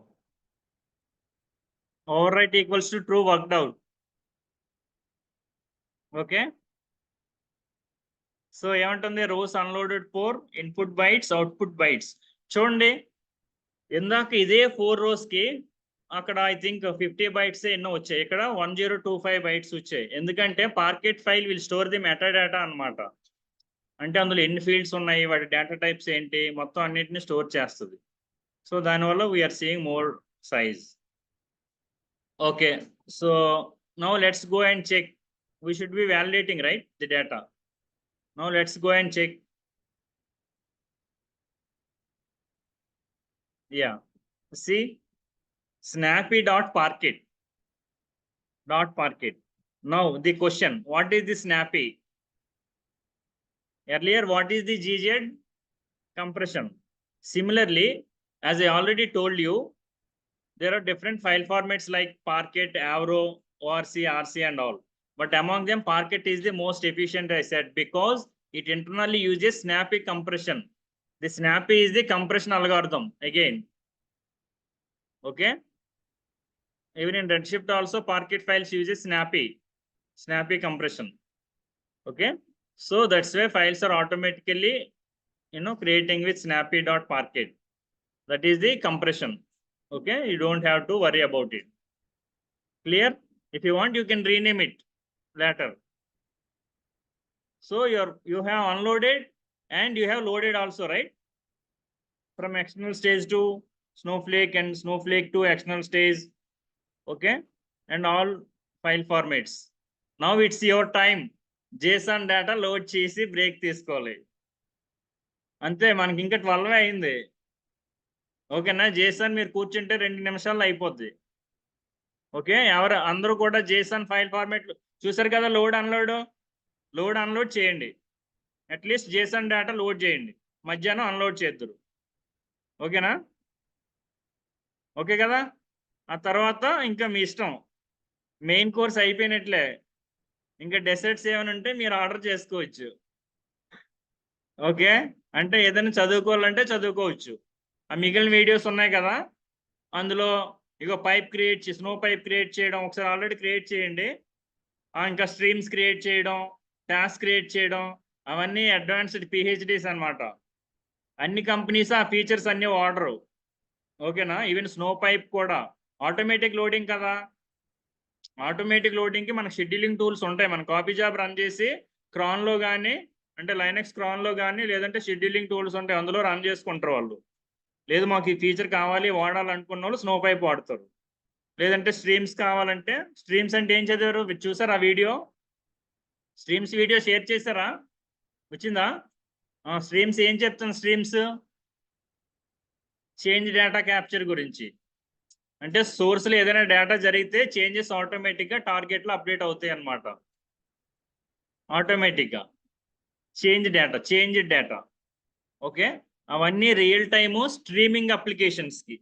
overwrite equals to true worked out. Okay. So ఏమంటుంది? rows unloaded for input bytes, output bytes. చూడండి, ఇందాక ఇదే 4 rows కి అక్కడ I think 50 bytes ఎన్నో వచ్చాయి, ఇక్కడ 1025 bytes వచ్చాయి. ఎందుకంటే parquet file will store the metadata అనమాట. అంటే అందులో ఎన్ని ఫీల్డ్స్ ఉన్నాయి, వాటి డేటా టైప్స్ ఏంటి, మొత్తం అన్నిటిని స్టోర్ చేస్తుంది. సో దానివల్ల we are seeing more size. Okay, so now let's go and check. We should be validating, right, the data. Now let's go and check. Yeah, see, snappy.parquet. Now the question, what is the snappy? Earlier, what is the GZ? Compression. Similarly, as I already told you, there are different file formats like Parquet, Avro, ORC, RC and all. But among them, Parquet is the most efficient, I said, because it internally uses snappy compression. The snappy is the compression algorithm again. Okay. Even in Redshift also, Parquet files uses snappy compression. Okay. So that's why files are automatically, creating with snappy.parquet. That is the compression. Okay. You don't have to worry about it. Clear? If you want, you can rename it later. So you have unloaded and you have loaded also, right? From external stage to Snowflake and Snowflake to external stage. Okay, and all file formats. Now it's your time. JSON data load చేసి break తీసుకోవాలి. అంతే, మనకి ఇంకా 12 అయింది. ఓకేనా? JSON మీరు కూర్చుంటే 2 నిమిషాల్లో అయిపోద్ది. ఓకే, అందరూ కూడా JSON ఫైల్ ఫార్మాట్ చూసారు కదా. లోడ్ అన్లోడ్ చేయండి. అట్లీస్ట్ JSON డేటా లోడ్ చేయండి. మధ్యాహ్నం అన్లోడ్ చేద్దరు. ఓకేనా? ఓకే కదా? ఆ తర్వాత ఇంకా మీ ఇష్టం. మెయిన్ కోర్స్ అయిపోయినట్లే. ఇంకా డెసర్ట్స్ ఏమైనా ఉంటే మీరు ఆర్డర్ చేసుకోవచ్చు. ఓకే. అంటే ఏదైనా చదువుకోవాలంటే చదువుకోవచ్చు. ఆ మిగిలిన వీడియోస్ ఉన్నాయి కదా, అందులో ఇగో స్నో పైప్ క్రియేట్ చేయడం ఒకసారి ఆల్రెడీ క్రియేట్ చేయండి. ఇంకా స్ట్రీమ్స్ క్రియేట్ చేయడం, టాస్క్ క్రియేట్ చేయడం, అవన్నీ అడ్వాన్స్డ్ పిహెచ్డీస్ అన్నమాట. అన్ని కంపెనీస్ ఆ ఫీచర్స్ అన్ని వాడరు. ఓకేనా? ఈవెన్ స్నో పైప్ కూడా ఆటోమేటిక్ లోడింగ్ కదా. ఆటోమేటిక్ లోడింగ్కి మనకు షెడ్యూలింగ్ టూల్స్ ఉంటాయి. మన కాపీ జాబ్ రన్ చేసి క్రాన్లో కానీ, అంటే లైనక్స్ క్రాన్లో కానీ, లేదంటే షెడ్యూలింగ్ టూల్స్ ఉంటాయి, అందులో రన్ చేసుకుంటారు వాళ్ళు. లేదు మాకు ఈ ఫీచర్ కావాలి వాడాలనుకున్న వాళ్ళు స్నో పైప్ వాడతారు. లేదంటే స్ట్రీమ్స్ కావాలంటే, స్ట్రీమ్స్ అంటే ఏం చదివారు చూసారా వీడియో? స్ట్రీమ్స్ వీడియో షేర్ చేశారా? వచ్చిందా? స్ట్రీమ్స్ ఏం చెప్తుంది? స్ట్రీమ్స్ చేంజ్ డేటా క్యాప్చర్ గురించి. అంటే సోర్స్లో ఏదైనా డేటా జరిగితే చేంజెస్ ఆటోమేటిక్గా టార్గెట్లో అప్డేట్ అవుతాయి అన్నమాట. ఆటోమేటిక్గా చేంజ్ డేటా. ఓకే. అవన్నీ రియల్ టైము స్ట్రీమింగ్ అప్లికేషన్స్కి.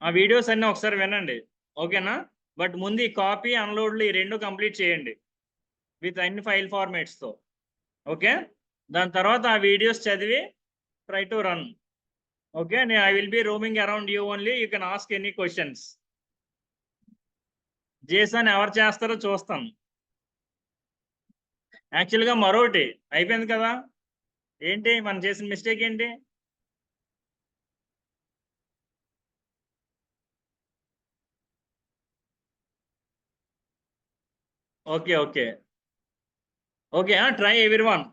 ఆ వీడియోస్ అన్నీ ఒకసారి వినండి. ఓకేనా? బట్ ముందు ఈ కాపీ అన్లోడ్లు ఈ రెండు కంప్లీట్ చేయండి విత్ అన్ని ఫైల్ ఫార్మాట్స్తో. ఓకే. దాని తర్వాత ఆ వీడియోస్ చదివి try to run. Okay. I will be roaming around you only, you can ask any questions. Jason ఎవరు చేస్తారో చూస్తాం. యాక్చువల్గా మరొకటి అయిపోయింది కదా, ఏంటి మనం చేసిన మిస్టేక్ ఏంటి? Okay. Okay. Okay. Try everyone.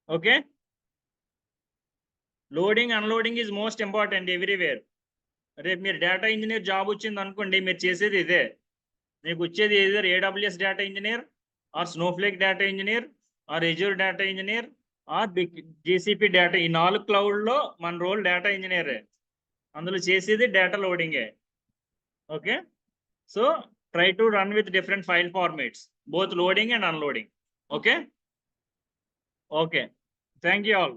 Okay. Loading unloading is most important everywhere. రేపు మీరు డేటా ఇంజనీర్ జాబ్ వచ్చింది అనుకోండి, మీరు చేసేది ఇదే. మీకు వచ్చేది ఏదో AWS data engineer, or Snowflake data engineer, or Azure data engineer, or GCP data. ఈ 4 క్లౌడ్లో మన రోల్ డేటా ఇంజనీరే. అందులో చేసేది డేటా లోడింగే. Okay. So try to run with different file formats, both loading and unloading. Okay. Okay. Thank you all.